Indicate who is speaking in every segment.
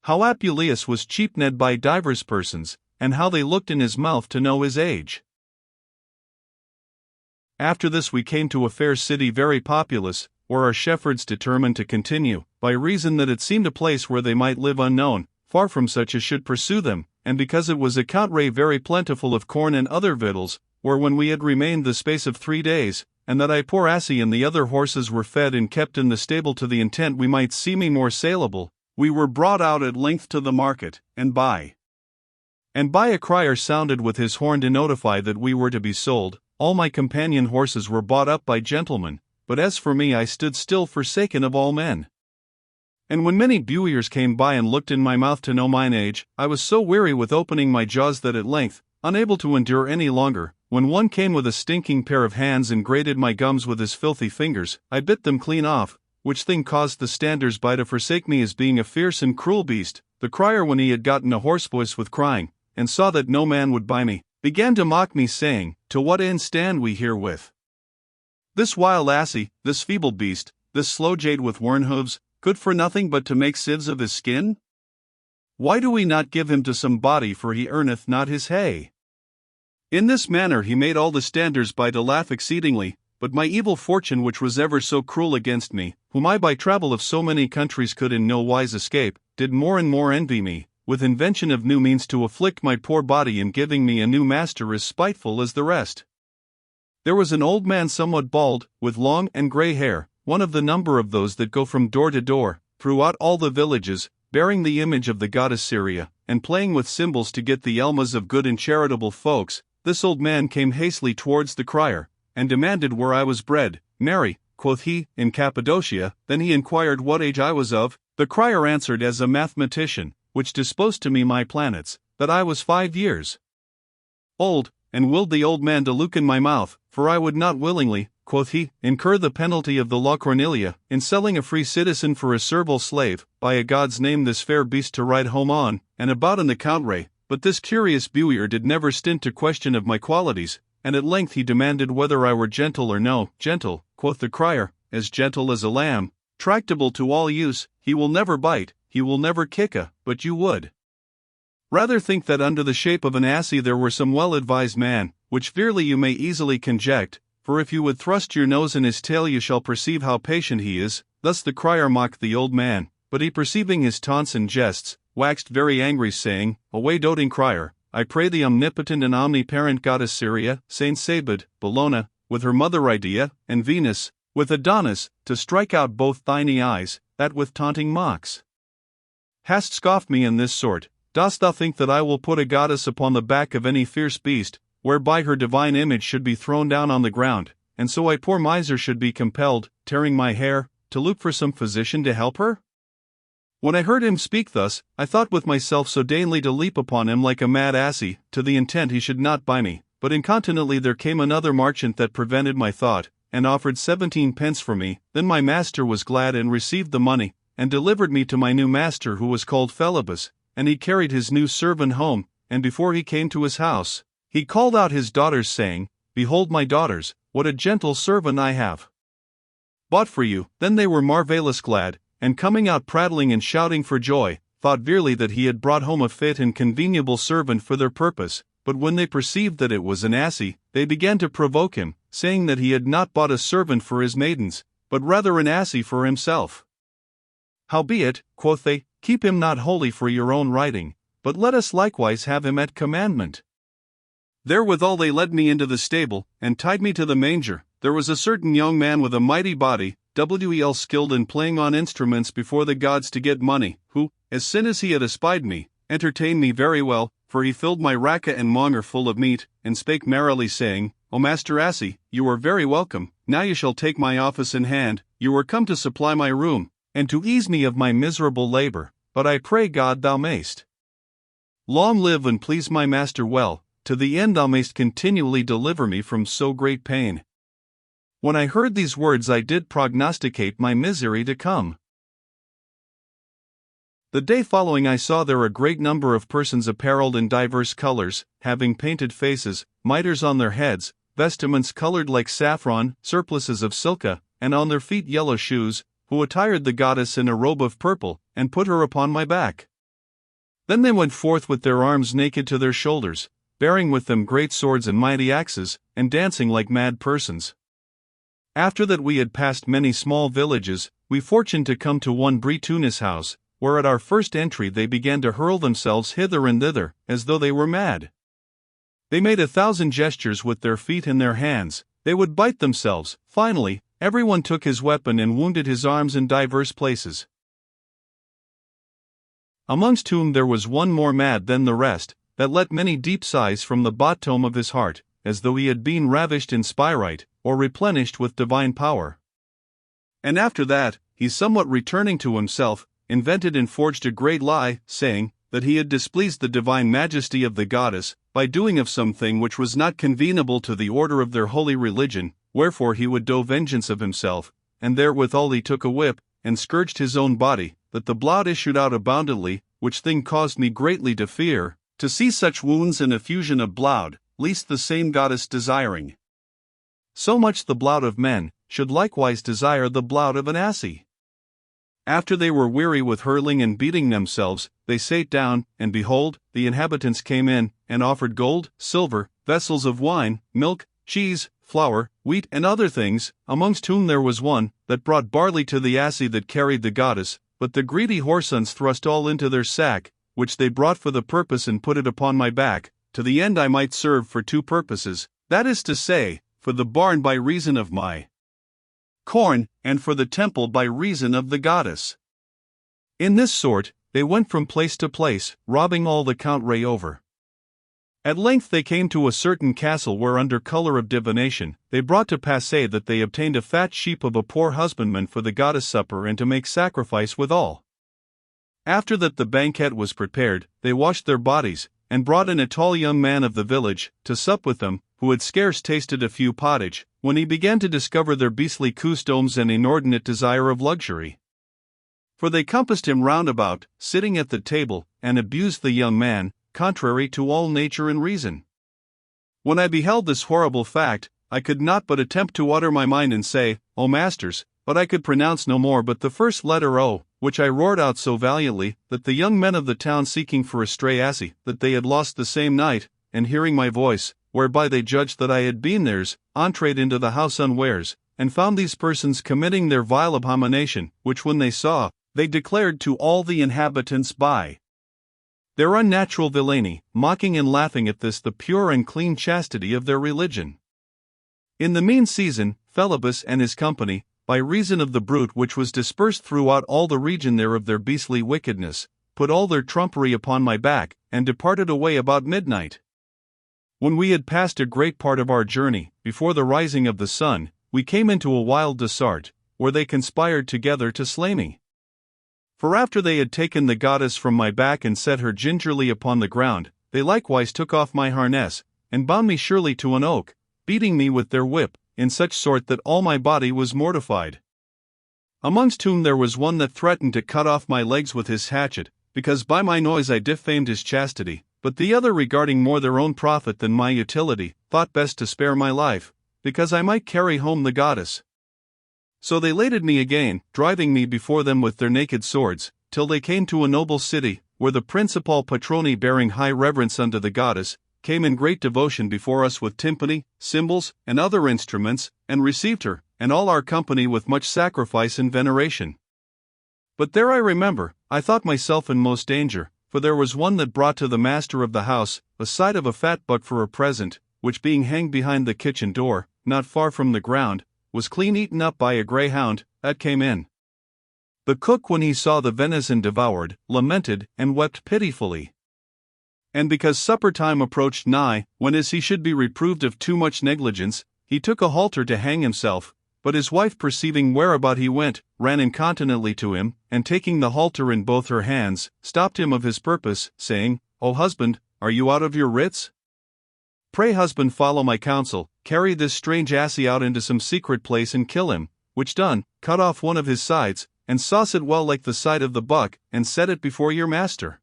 Speaker 1: how Apuleius was cheapned by divers persons, and how they looked in his mouth to know his age. After this we came to a fair city very populous, where our shepherds determined to continue, by reason that it seemed a place where they might live unknown, far from such as should pursue them, and because it was a country very plentiful of corn and other victuals, where when we had remained the space of 3 days, and that I poor Asse and the other horses were fed and kept in the stable to the intent we might see me more saleable, we were brought out at length to the market, and by a crier sounded with his horn to notify that we were to be sold. All my companion horses were bought up by gentlemen, but as for me I stood still forsaken of all men. And when many buyers came by and looked in my mouth to know mine age, I was so weary with opening my jaws that at length, unable to endure any longer, when one came with a stinking pair of hands and grated my gums with his filthy fingers, I bit them clean off, which thing caused the standers by to forsake me as being a fierce and cruel beast. The crier, when he had gotten a hoarse voice with crying, and saw that no man would buy me, began to mock me, saying, "To what end stand we herewith? This wild Asse, this feeble beast, this slow jade with worn hooves, good for nothing but to make sieves of his skin? Why do we not give him to some body, for he earneth not his hay?" In this manner he made all the standers by to laugh exceedingly, but my evil fortune, which was ever so cruel against me, whom I by travel of so many countries could in no wise escape, did more and more envy me, with invention of new means to afflict my poor body in giving me a new master as spiteful as the rest. There was an old man somewhat bald, with long and grey hair, one of the number of those that go from door to door, throughout all the villages, bearing the image of the goddess Syria, and playing with cymbals to get the alms of good and charitable folks. This old man came hastily towards the crier, and demanded where I was bred. "Marry," quoth he, "in Cappadocia." Then he inquired what age I was of. The crier answered as a mathematician, which disposed to me my planets, that I was 5 years old, and willed the old man to look in my mouth, for I would not willingly, quoth he, incur the penalty of the law Cornelia, in selling a free citizen for a servile slave, by a god's name this fair beast to ride home on, and about in the country. But this curious buyer did never stint to question of my qualities, and at length he demanded whether I were gentle or no. "Gentle," quoth the crier, "as gentle as a lamb, tractable to all use, he will never bite, he will never kick but you would rather think that under the shape of an Asse there were some well-advised man, which verily you may easily conject, for if you would thrust your nose in his tail you shall perceive how patient he is." Thus the crier mocked the old man, but he, perceiving his taunts and jests, waxed very angry, saying, "Away, doting crier, I pray the omnipotent and omniparent goddess Syria, Saint Sabid, Bellona, with her mother Idea, and Venus, with Adonis, to strike out both thine eyes, that with taunting mocks hast scoffed me in this sort. Dost thou think that I will put a goddess upon the back of any fierce beast, whereby her divine image should be thrown down on the ground, and so I poor miser should be compelled, tearing my hair, to look for some physician to help her?" When I heard him speak thus, I thought with myself so dainly to leap upon him like a mad Asse, to the intent he should not buy me, but incontinently there came another merchant that prevented my thought, and offered 17 pence for me. Then my master was glad and received the money, and delivered me to my new master, who was called Phelibus, and he carried his new servant home, and before he came to his house, he called out his daughters, saying, "Behold my daughters, what a gentle servant I have bought for you." Then they were marvellous glad, and coming out prattling and shouting for joy, thought verily that he had brought home a fit and conveniable servant for their purpose. But when they perceived that it was an Asse, they began to provoke him, saying that he had not bought a servant for his maidens, but rather an Asse for himself. "Howbeit," quoth they, "keep him not wholly for your own writing, but let us likewise have him at commandment." Therewithal they led me into the stable, and tied me to the manger. There was a certain young man with a mighty body, well skilled in playing on instruments before the gods to get money, who, as soon as he had espied me, entertained me very well, for he filled my racka and monger full of meat, and spake merrily, saying, "O Master Asse, you are very welcome. Now you shall take my office in hand. You are come to supply my room, and to ease me of my miserable labor, but I pray God thou mayst long live and please my master well, to the end thou mayst continually deliver me from so great pain." When I heard these words I did prognosticate my misery to come. The day following I saw there a great number of persons apparelled in diverse colors, having painted faces, mitres on their heads, vestments colored like saffron, surplices of silka, and on their feet yellow shoes, who attired the goddess in a robe of purple, and put her upon my back. Then they went forth with their arms naked to their shoulders, bearing with them great swords and mighty axes, and dancing like mad persons. After that we had passed many small villages, we fortuned to come to one Britunis house, where at our first entry they began to hurl themselves hither and thither, as though they were mad. They made 1,000 gestures with their feet and their hands, they would bite themselves. Finally, everyone took his weapon and wounded his arms in divers places. Amongst whom there was one more mad than the rest, that let many deep sighs from the bottom of his heart, as though he had been ravished in spirite, or replenished with divine power. And after that, he somewhat returning to himself, invented and forged a great lie, saying, that he had displeased the divine majesty of the goddess, by doing of some thing which was not convenable to the order of their holy religion, wherefore he would do vengeance of himself, and therewithal he took a whip, and scourged his own body, that the blood issued out abundantly, which thing caused me greatly to fear, to see such wounds and effusion of blood, lest the same goddess desiring so much the blood of men, should likewise desire the blood of an ass. After they were weary with hurling and beating themselves, they sate down, and behold, the inhabitants came in, and offered gold, silver, vessels of wine, milk, cheese, flour, wheat, and other things, amongst whom there was one, that brought barley to the ass that carried the goddess, but the greedy whoresons thrust all into their sack, which they brought for the purpose and put it upon my back, to the end I might serve for two purposes, that is to say, for the barn by reason of my corn, and for the temple by reason of the goddess. In this sort, they went from place to place, robbing all the country over. At length they came to a certain castle where under colour of divination, they brought to pass that they obtained a fat sheep of a poor husbandman for the goddess supper and to make sacrifice withal. After that the banquet was prepared, they washed their bodies, and brought in a tall young man of the village, to sup with them, who had scarce tasted a few pottage, when he began to discover their beastly customs and inordinate desire of luxury. For they compassed him round about, sitting at the table, and abused the young man, contrary to all nature and reason. When I beheld this horrible fact, I could not but attempt to utter my mind and say, O masters, but I could pronounce no more but the first letter O, which I roared out so valiantly, that the young men of the town seeking for a stray ass, that they had lost the same night, and hearing my voice, whereby they judged that I had been theirs, entreed into the house unwares, and found these persons committing their vile abomination, which when they saw, they declared to all the inhabitants by their unnatural villainy, mocking and laughing at this the pure and clean chastity of their religion. In the mean season, Philebus and his company, by reason of the bruit which was dispersed throughout all the region there of their beastly wickedness, put all their trumpery upon my back, and departed away about midnight. When we had passed a great part of our journey, before the rising of the sun, we came into a wild desart, where they conspired together to slay me. For after they had taken the goddess from my back and set her gingerly upon the ground, they likewise took off my harness, and bound me surely to an oak, beating me with their whip, in such sort that all my body was mortified. Amongst whom there was one that threatened to cut off my legs with his hatchet, because by my noise I defamed his chastity, but the other regarding more their own profit than my utility, thought best to spare my life, because I might carry home the goddess. So they laded me again, driving me before them with their naked swords, till they came to a noble city, where the principal patroni bearing high reverence unto the goddess, came in great devotion before us with timpani, cymbals, and other instruments, and received her, and all our company with much sacrifice and veneration. But there I remember, I thought myself in most danger, for there was one that brought to the master of the house a side of a fat buck for a present, which being hanged behind the kitchen door, not far from the ground, was clean eaten up by a greyhound that came in. The cook, when he saw the venison devoured, lamented and wept pitifully. And because supper time approached nigh, when as he should be reproved of too much negligence, he took a halter to hang himself, but his wife perceiving whereabout he went, ran incontinently to him, and taking the halter in both her hands, stopped him of his purpose, saying, O husband, are you out of your wits? Pray, husband, follow my counsel, carry this strange ass out into some secret place and kill him, which done, cut off one of his sides, and sauce it well like the side of the buck, and set it before your master.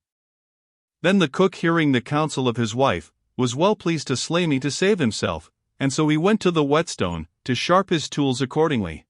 Speaker 1: Then the cook, hearing the counsel of his wife, was well pleased to slay me to save himself, and so he went to the whetstone, to sharp his tools accordingly.